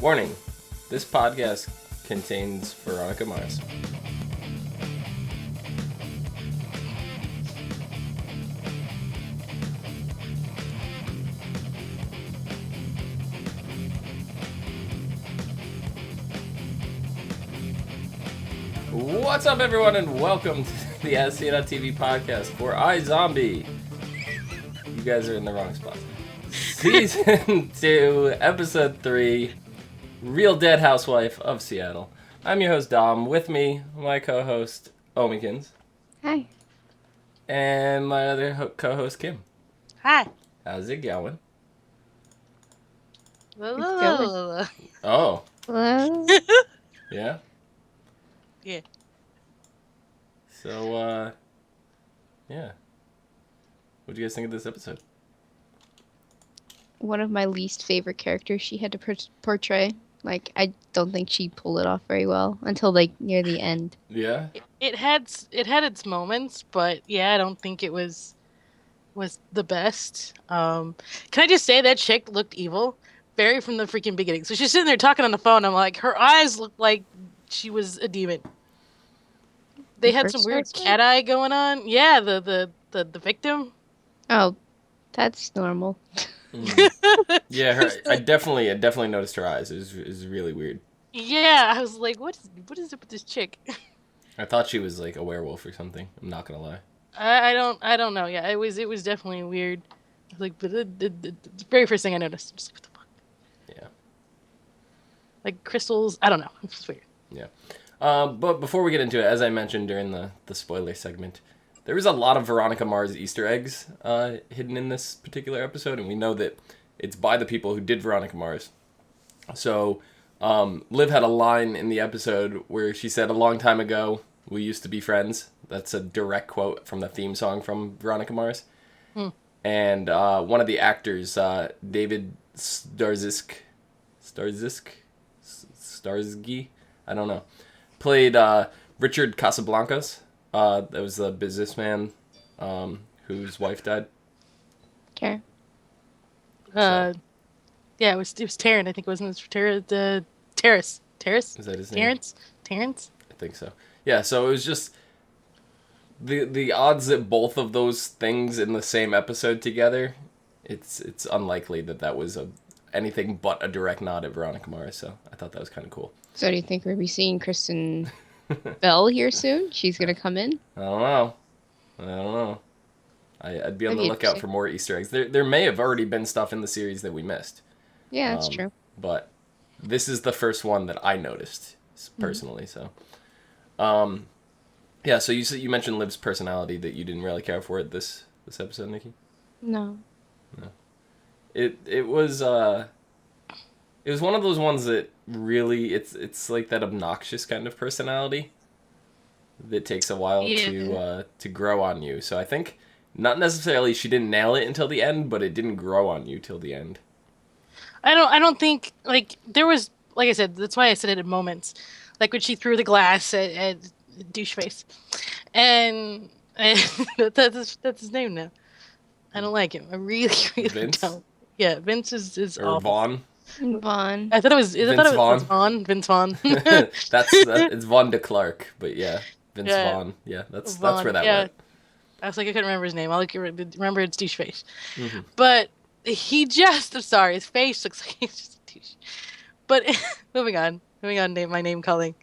Warning, this podcast contains Veronica Mars. What's up, everyone, and welcome to the ASOTVpodcast for iZombie. You guys are in the wrong spot. Season 2, Episode 3, Real Dead Housewife of Seattle. I'm your host, Dom. With me, my co-host, Omikins. Hi. And my other co-host, Kim. Hi. How's it going? It's Oh. Hello? Yeah? Yeah. So, yeah. What do you guys think of this episode? One of my least favorite characters she had to portray. Like, I don't think she pulled it off very well until, like, near the end. Yeah? It had its moments, but yeah, I don't think it was the best. Can I just say that chick looked evil? Very from the freaking beginning. So she's sitting there talking on the phone. I'm like, her eyes looked like she was a demon. They had some weird cat eye going on. Yeah, the victim. Oh, that's normal. Yeah, I definitely noticed her eyes. It was really weird. Yeah, I was like, what is it with this chick? I thought she was like a werewolf or something. I'm not gonna lie. I don't know. Yeah, it was definitely weird. I was like, but the very first thing I noticed, I'm just like, what the fuck? Yeah. Like crystals. I don't know. It's just weird. Yeah. But before we get into it, as I mentioned during the spoiler segment, there was a lot of Veronica Mars Easter eggs hidden in this particular episode, and we know that it's by the people who did Veronica Mars. So, Liv had a line in the episode where she said, "A long time ago, we used to be friends." That's a direct quote from the theme song from Veronica Mars. And one of the actors, David Starsky, I don't know, played Richard Casablancas. That was the businessman whose wife died. Okay. Yeah, it was Taryn. I think it wasn't Terrace. Terrace? Is that his name? Terrence? I think so. Yeah, so it was just the odds that both of those things in the same episode together, it's unlikely that was anything but a direct nod at Veronica Mars, so I thought that was kind of cool. So do you think we'll be seeing Kristen Bell here soon? She's going to come in? I don't know. I'd be on the lookout for more Easter eggs. There may have already been stuff in the series that we missed. Yeah, that's true. But this is the first one that I noticed, personally, so. Yeah, so you mentioned Liv's personality that you didn't really care for it this episode, Nikki? No. It was one of those ones that really it's like that obnoxious kind of personality that takes a while to grow on you. So I think not necessarily she didn't nail it until the end, but it didn't grow on you till the end. I don't think, like, there was, like I said, that's why I said it in moments. Like when she threw the glass at Doucheface. And that's his name now. I don't like him. I really Vince? don't. Yeah, Vince is or awful. Vaughn. I thought it was Vaughn. Vince Vaughn. It's Vaughn de Clark, but yeah, Vince Vaughn. Yeah, that's where that went. I was like, I couldn't remember his name. I remember it's Doucheface. But I'm sorry, his face looks like he's just a douche. But moving on, my name calling.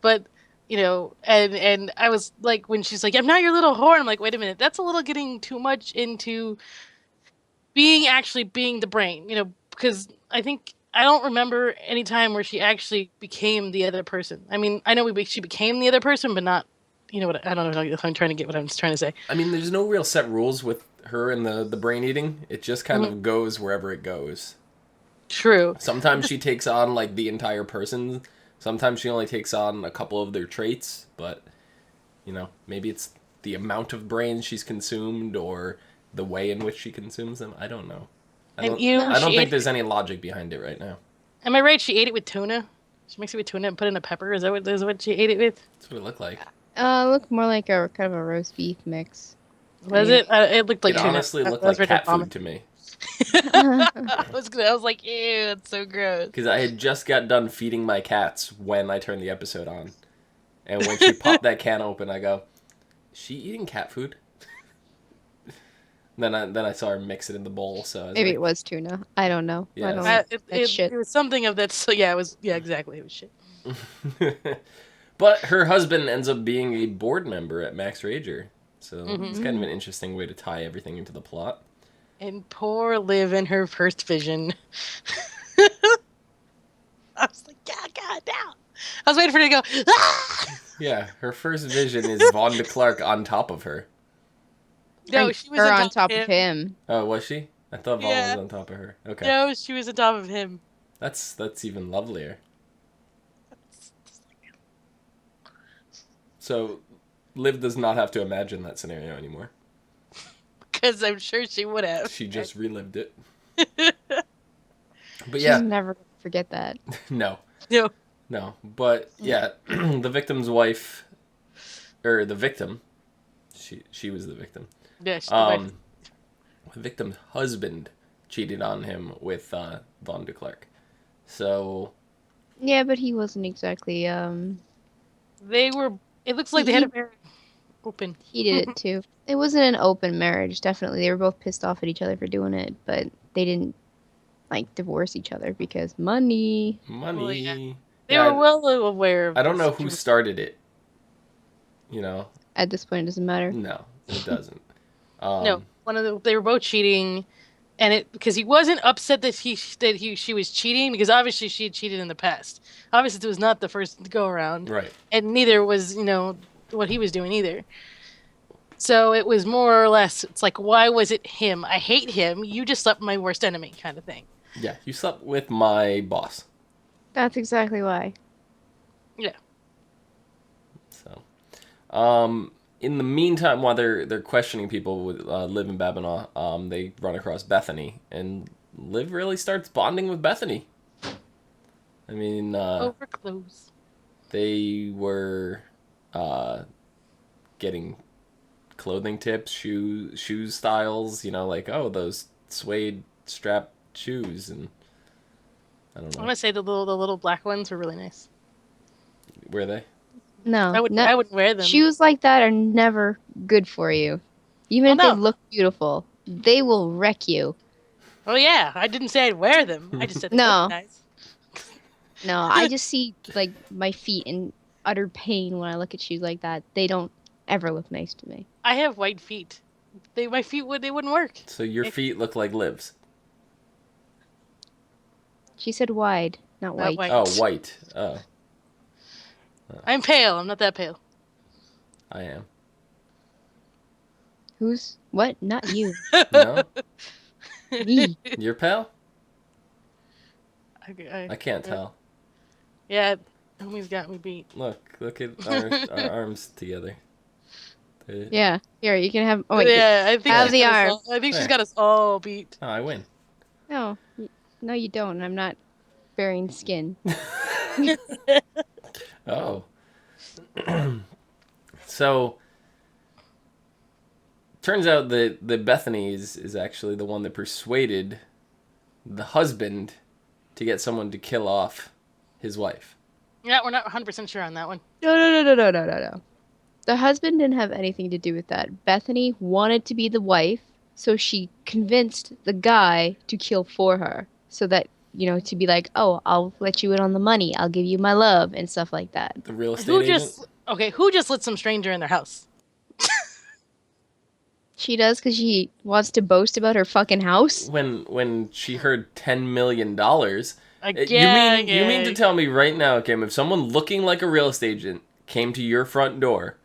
But, you know, and I was like, when she's like, "I'm not your little whore," I'm like, wait a minute, that's a little getting too much into being the brain, you know, because I don't remember any time where she actually became the other person. I mean, I know she became the other person, but not, you know what, I don't know if I'm trying to get what I'm trying to say. I mean, there's no real set rules with her and the brain eating. It just kind of goes wherever it goes. True. Sometimes she takes on, like, the entire person. Sometimes she only takes on a couple of their traits, but, you know, maybe it's the amount of brains she's consumed or the way in which she consumes them. I don't know. I don't think there's any logic behind it right now. Am I right? She ate it with tuna? She makes it with tuna and put it in a pepper? Is that what she ate it with? That's what it looked like. It looked more like a kind of a roast beef mix. Was it? It looked like it tuna. Honestly looked like cat food to me. I was like, ew, it's so gross. Because I had just got done feeding my cats when I turned the episode on. And when she popped that can open, I go, is she eating cat food? Then I saw her mix it in the bowl, so I was Maybe like, it was tuna. I don't know. Yeah, I don't so- know. It That's shit. was something of that. So yeah, it was. Yeah, exactly. It was shit. But her husband ends up being a board member at Max Rager. So it's kind of an interesting way to tie everything into the plot. And poor Liv in her first vision. I was like, God, down. I was waiting for her to go. Ah! Yeah, her first vision is Vaughn de Clark on top of her. No, And she was her on top of him. Oh, was she? I thought Vaughn Yeah. was on top of her. Okay. No, she was on top of him. That's even lovelier. So, Liv does not have to imagine that scenario anymore. Because I'm sure she would have. She just relived it. But She's yeah, never gonna forget that. no. No. But yeah, the victim's wife, or the victim, she was the victim. Yeah, she wife. The victim's husband cheated on him with Vaughn de Clark. So Yeah, but he wasn't exactly. They were. It looks like they had a marriage open. He did it too. It wasn't an open marriage. Definitely, they were both pissed off at each other for doing it, but they didn't like divorce each other because money. money. Well, yeah. They Yeah, were well aware of I don't know this. who started it. You know, At this point, it doesn't matter. no, it doesn't. No, they were both cheating, and it because he wasn't upset that she was cheating because obviously she had cheated in the past. Obviously, it was not the first go around, Right. and neither was what he was doing either. So it was more or less. It's like, why was it him? I hate him. You just slept with my worst enemy, kind of thing. Yeah, you slept with my boss. That's exactly why. Yeah. So, in the meantime, while they're questioning people with Liv and Babinoff, they run across Bethany, and Liv really starts bonding with Bethany. I mean, Over clothes. they were getting clothing tips, shoe styles, like, oh, those suede strap shoes, and I don't I know. want to say the little black ones were really nice. Were they? No, I wouldn't wear them. shoes like that are never good for you. Even if no. they look beautiful, they will wreck you. Oh yeah, I didn't say I'd wear them. I just said they No. looked nice. No, I just see like my feet in utter pain when I look at shoes like that. They don't ever look nice to me. I have white feet. My feet wouldn't work. So your feet look like Liv's. She said wide, not Not white. white. Oh, white. Oh, I'm pale. I'm not that pale. I am. Who's what? Not you. No? Me. You're pale? I I can't tell. Yeah, homie's got me beat. Look at our arms together. They- Yeah. Here, you can have. Oh wait. Yeah, I think Have she's the got us arm. all- I think she's There. got us all beat. Oh, I win. No, you don't. I'm not bearing skin. Oh. So, turns out that Bethany is actually the one that persuaded the husband to get someone to kill off his wife. Yeah, we're not 100% sure on that one. No. The husband didn't have anything to do with that. Bethany wanted to be the wife, so she convinced the guy to kill for her. So that, to be like, oh, I'll let you in on the money. I'll give you my love and stuff like that. The real estate agent? Who just let some stranger in their house? She does because she wants to boast about her fucking house. When she heard $10 million, you mean to tell me right now, Kim, if someone looking like a real estate agent came to your front door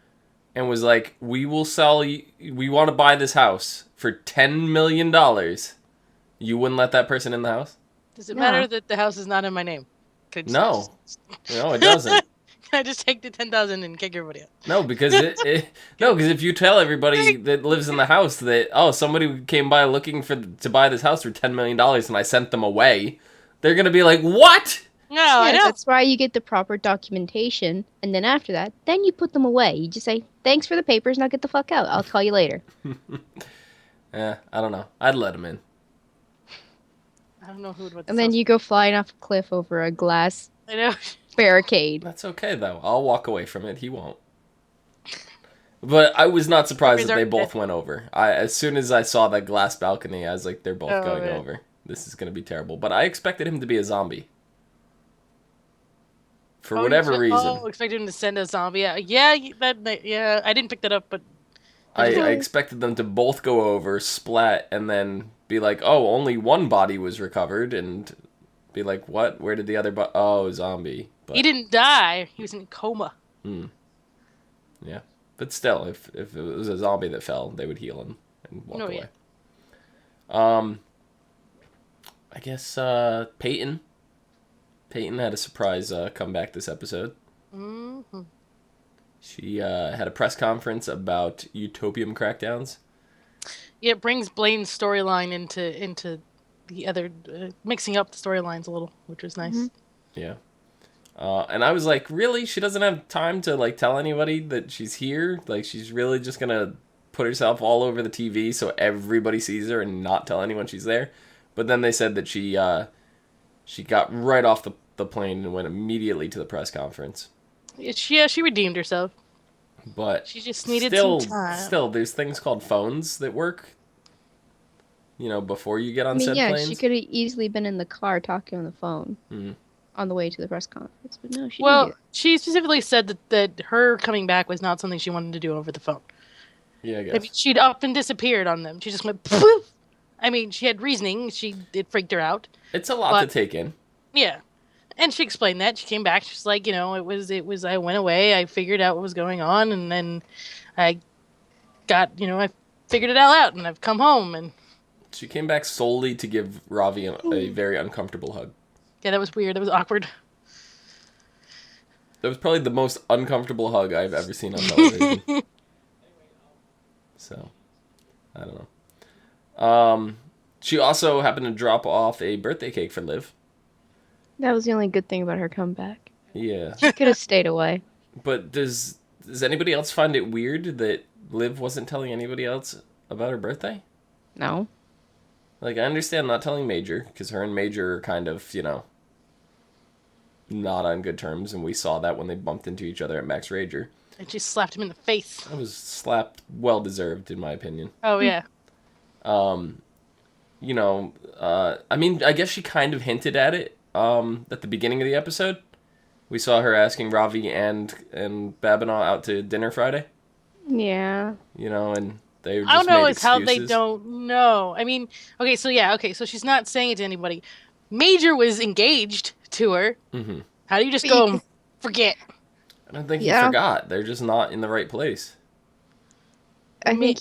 and was like, we will sell you, we want to buy this house for $10 million, you wouldn't let that person in the house? Does it No. matter that the house is not in my name? No. No, it doesn't. Can I just take the 10,000 and kick everybody out? No, because because if you tell everybody that lives in the house that, oh, somebody came by looking to buy this house for $10 million and I sent them away, they're going to be like, what? No, I Yes, know. that's why you get the proper documentation, and then after that, then you put them away. You just say, thanks for the papers, now get the fuck out. I'll call you later. I don't know. I'd let them in. I don't know who would want And then this. you go flying off a cliff over a glass I know. barricade. That's okay, though. I'll walk away from it. He won't. But I was not surprised that they both went over. As soon as I saw that glass balcony, I was like, they're both going over. This is going to be terrible. But I expected him to be a zombie. For whatever reason. Oh, expected him to send a zombie out. Yeah, yeah, I didn't pick that up, but... I expected them to both go over, splat, and then be like, oh, only one body was recovered, and be like, what? Where did the other oh, zombie. But... He didn't die. He was in a coma. Yeah. But still, if it was a zombie that fell, they would heal him and walk away. Yeah. I guess Peyton. Peyton had a surprise comeback this episode. Mm-hmm. She had a press conference about utopium crackdowns. Yeah, it brings Blaine's storyline into the other, mixing up the storylines a little, which was nice. Mm-hmm. Yeah. And I was like, really? She doesn't have time to like tell anybody that she's here? Like, she's really just gonna put herself all over the TV so everybody sees her and not tell anyone she's there? But then they said that she got right off the plane and went immediately to the press conference. She redeemed herself. But she just needed some time. Still, there's things called phones that work. You know, before you get on said planes. She could have easily been in the car talking on the phone on the way to the press conference, but no, she didn't. Well, she specifically said that her coming back was not something she wanted to do over the phone. Yeah, I guess. I mean, she'd up and disappeared on them. She just went poof. I mean, she had reasoning. It freaked her out. It's a lot to take in. Yeah. And she explained that. She came back. She's like, it was, I went away. I figured out what was going on. And then I got, I figured it all out. And I've come home. And she came back solely to give Ravi a very uncomfortable hug. Yeah, that was weird. That was awkward. That was probably the most uncomfortable hug I've ever seen on television. So, I don't know. She also happened to drop off a birthday cake for Liv. That was the only good thing about her comeback. Yeah. She could have stayed away. But does anybody else find it weird that Liv wasn't telling anybody else about her birthday? No. Like, I understand not telling Major, because her and Major are kind of, not on good terms, and we saw that when they bumped into each other at Max Rager. And she slapped him in the face. That was slapped well-deserved, in my opinion. Oh, yeah. I mean, I guess she kind of hinted at it at the beginning of the episode. We saw her asking Ravi and Babinaw out to dinner Friday. Yeah. And they just I don't know made is how excuses. they don't know. I mean, okay, so she's not saying it to anybody. Major was engaged to her. Mm-hmm. How do you just go and forget? I don't think he forgot. They're just not in the right place. I think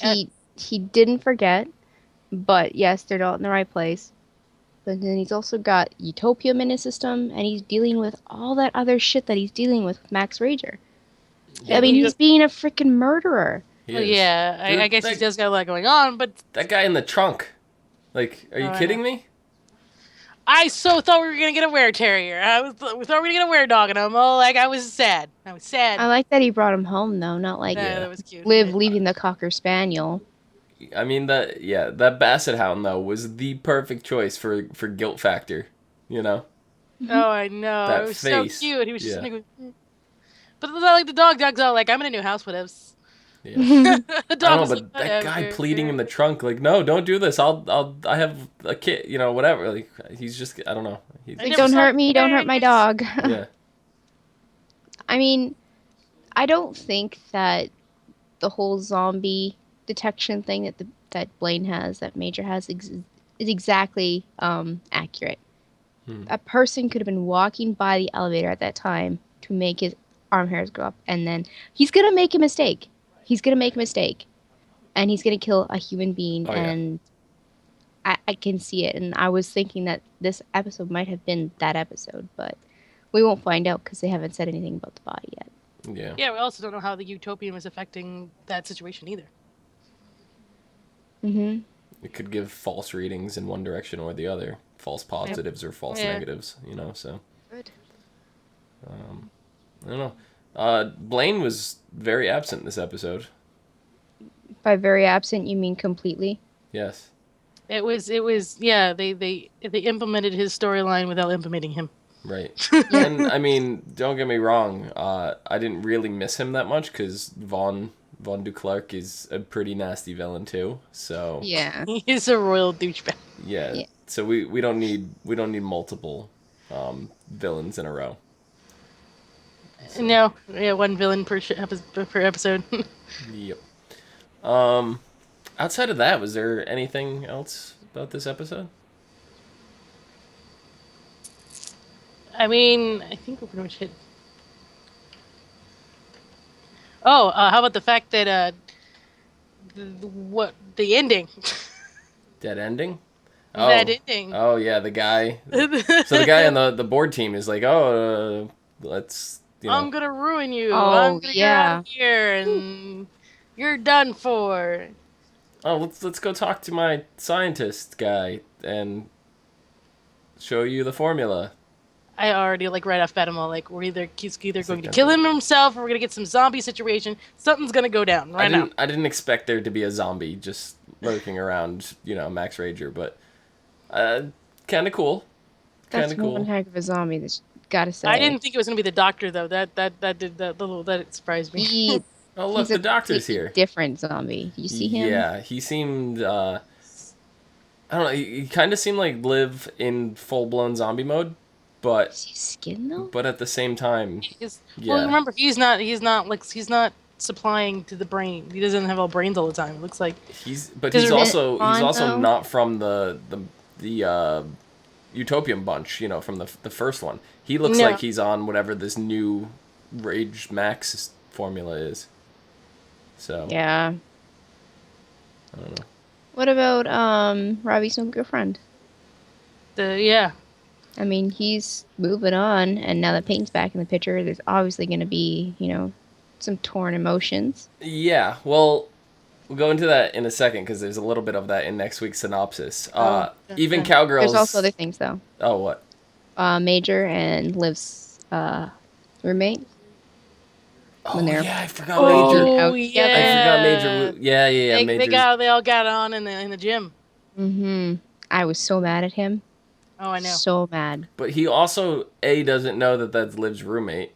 he didn't forget, but yes, they're not in the right place. But then he's also got utopium in his system, and he's dealing with all that other shit that he's dealing with Max Rager. Yeah, I mean, he's being a freaking murderer. Well, yeah, I guess he does got a lot going on, but... That guy in the trunk. Like, are you kidding me? I so thought we were going to get a were-terrier. We thought we were going to get a were-dog, and I was sad. I was sad. I like that he brought him home, though, not like that was cute. Liv leaving the Cocker Spaniel. I mean, that Basset Hound, though, was the perfect choice for guilt factor, Oh, I know. That it was face. so cute. He was just But it's not like the dog's all like, I'm in a new house, whatevs. Yeah. I don't know, but like, that guy pleading in the trunk, like, no, don't do this. I have a kid, whatever. Like, he's just, I don't know. Like, don't hurt me, don't hurt my dog. Yeah. I mean, I don't think that the whole zombie detection thing that Blaine has, that Major has, is exactly accurate. A person could have been walking by the elevator at that time to make his arm hairs go up, and then he's going to make a mistake. He's going to make a mistake, and he's going to kill a human being, and I can see it. And I was thinking that this episode might have been that episode, but we won't find out because they haven't said anything about the body yet. Yeah. Yeah, we also don't know how the utopium is affecting that situation either. Mm-hmm. It could give false readings in one direction or the other. False positives or false negatives, so. Good. I don't know. Blaine was very absent this episode. By very absent, you mean completely? Yes. It was yeah, they implemented his storyline without implementing him. Right. And I mean, don't get me wrong, I didn't really miss him that much because Von Duclerc is a pretty nasty villain too. So Yeah. He's a royal douchebag. yeah. Yeah. So we don't need multiple villains in a row. So, No, yeah, one villain per episode. yep. Outside of that, was there anything else about this episode? I mean, I think we're pretty much hit. Oh, how about the fact that the ending? Dead ending? That ending. Oh yeah, the guy. So the guy on the board team is like, oh, let's I'm gonna ruin you. Oh, I'm gonna get out yeah. of here, and you're done for. oh let's go talk to my scientist guy and show you the formula. I already right off bat, I'm all like, he's either going to like kill him himself, or we're gonna get some zombie situation. Something's gonna go down now. I didn't expect there to be a zombie just lurking around, Max Rager, but kind of cool. Kind That's of cool. one heck of a zombie. That's gotta say. I didn't think it was gonna be the doctor though. That surprised me. He, Oh look, he's the a doctor's completely here. different zombie. You see him? Yeah, he seemed. I don't know. He kind of seemed like Liv in full blown zombie mode, but Is he skin though? but at the same time, Well, remember, he's not supplying to the brain. He doesn't have all brains all the time. It looks like he's Does it also respond, though? not from the Utopian bunch, from the first one. He looks No. like he's on whatever this new Rage Max formula is. So Yeah. I don't know. What about Robbie's new girlfriend? yeah. I mean, he's moving on, and now that Peyton's back in the picture, there's obviously going to be, some torn emotions. Yeah, well, we'll go into that in a second because there's a little bit of that in next week's synopsis. Even yeah. Cowgirls. There's also other things, though. Oh, what? Major and Liv's roommate. When they're yeah, I forgot Major. out yeah. together. I forgot Major. Yeah, Major. They all got on in the gym. Mm-hmm. I was so mad at him. Oh, I know. So mad. But he also doesn't know that that's Liv's roommate.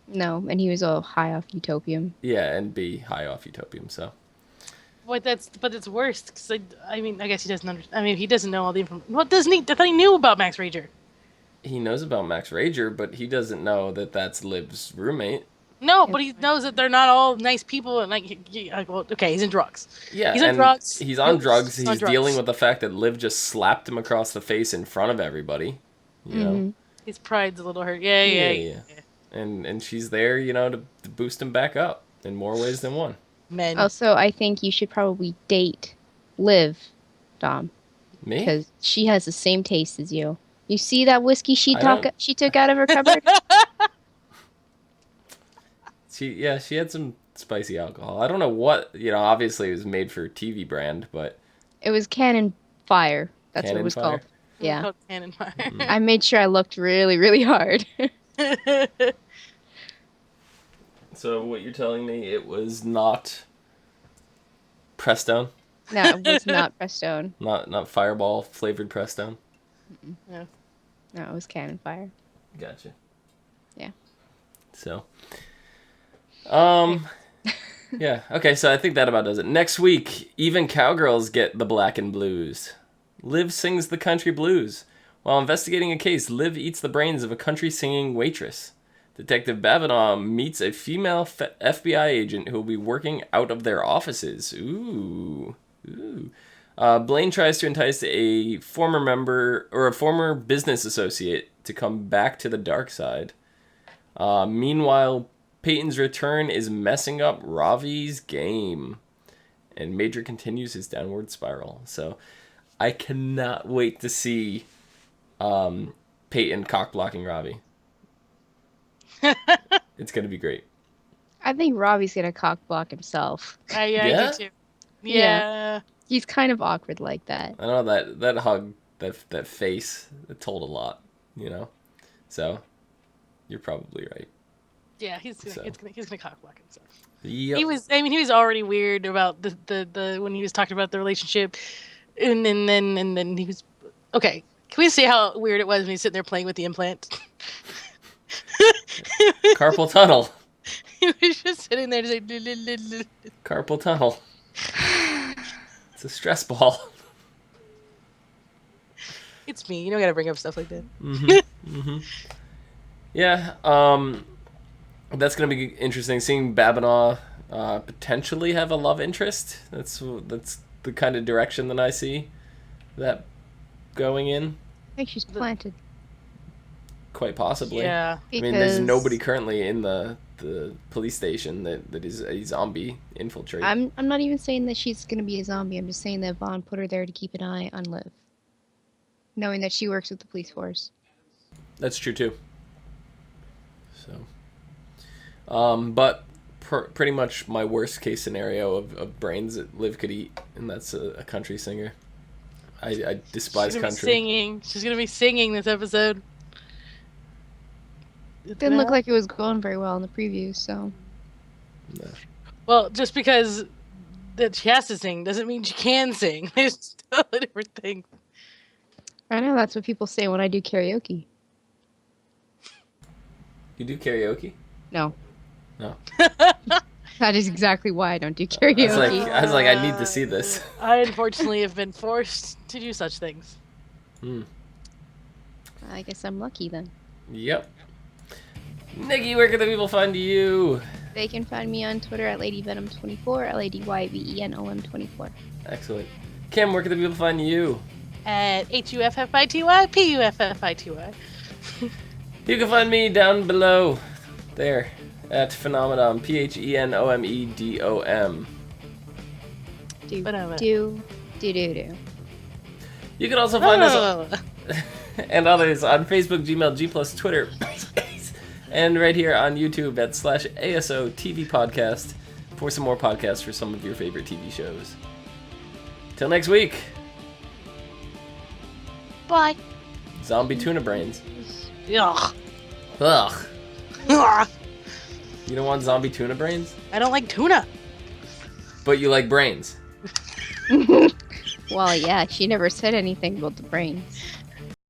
No, and he was all high off utopium. Yeah, and B, high off utopium. So. But it's worse because I mean, I guess he doesn't understand. I mean, he doesn't know all the information. What doesn't he? I thought he knew about Max Rager. He knows about Max Rager, but he doesn't know that that's Liv's roommate. No, but he knows that they're not all nice people, and well, okay, he's in drugs. Yeah, he's on drugs. He's on drugs. He's dealing with the fact that Liv just slapped him across the face in front of everybody. You know, his pride's a little hurt. Yeah. And she's there, to boost him back up in more ways than one. Men. Also, I think you should probably date Liv, Dom. Me? Because she has the same taste as you. You see that whiskey she don't- took out of her cupboard? She had some spicy alcohol. I don't know what, obviously it was made for TV brand, but It was Cannon Fire. That's what Cannon it was Fire? called. Yeah. Called Cannon Fire. I made sure I looked really, really hard. So what you're telling me, it was not Prestone? No, it was not Prestone. Not Fireball flavored Prestone? No. No, it was Cannon Fire. Gotcha. Yeah. So, yeah. Okay, so I think that about does it. Next week, even cowgirls get the black and blues. Liv sings the country blues. While investigating a case, Liv eats the brains of a country singing waitress. Detective Bavanaugh meets a female FBI agent who will be working out of their offices. Ooh. Blaine tries to entice a former member or a former business associate to come back to the dark side. Meanwhile, Peyton's return is messing up Ravi's game, and Major continues his downward spiral. So, I cannot wait to see Peyton cock blocking Ravi. It's gonna be great. I think Robbie's going to cock block himself. I Yeah? do too. Yeah. He's kind of awkward like that. I know that hug, that face, it told a lot, So, you're probably right. Yeah, he's gonna cock block himself. Yep. He was already weird about the when he was talking about the relationship And then he was okay. Can we see how weird it was when he's sitting there playing with the implant? Carpal tunnel. He was just sitting there just like Carpal tunnel. It's a stress ball. It's me. You don't gotta bring up stuff like that. Yeah, that's gonna be interesting. Seeing Babinaw potentially have a love interest. That's the kind of direction that I see that going in. I think she's planted. Quite possibly. Yeah. I mean, there's nobody currently in the police station that is a zombie infiltrate. I'm not even saying that she's gonna be a zombie. I'm just saying that Vaughn put her there to keep an eye on Liv, knowing that she works with the police force. That's true too. So, but pretty much my worst case scenario of brains that Liv could eat, and that's a country singer. I despise She's gonna country. Be singing. She's gonna be singing this episode. Didn't look like it was going very well in the preview, so. No. Well, just because that she has to sing doesn't mean she can sing. There's totally different things. I know that's what people say when I do karaoke. You do karaoke? No. No. That is exactly why I don't do karaoke. I was like, I need to see this. I unfortunately have been forced to do such things. I guess I'm lucky then. Yep. Nikki, where can the people find you? They can find me on Twitter at LadyVenom24, LadyVenom24. Excellent. Kim, where can the people find you? At HUFFITY, You can find me down below there at Phenomenon, PHENOMEDOM. Do. You can also find us and others on Facebook, Gmail, G+, Twitter, and right here on YouTube at /ASOTVpodcast for some more podcasts for some of your favorite TV shows. Till next week. Bye. Zombie tuna brains. Ugh. Ugh. Ugh. You don't want zombie tuna brains? I don't like tuna. But you like brains. Well, yeah, she never said anything about the brains.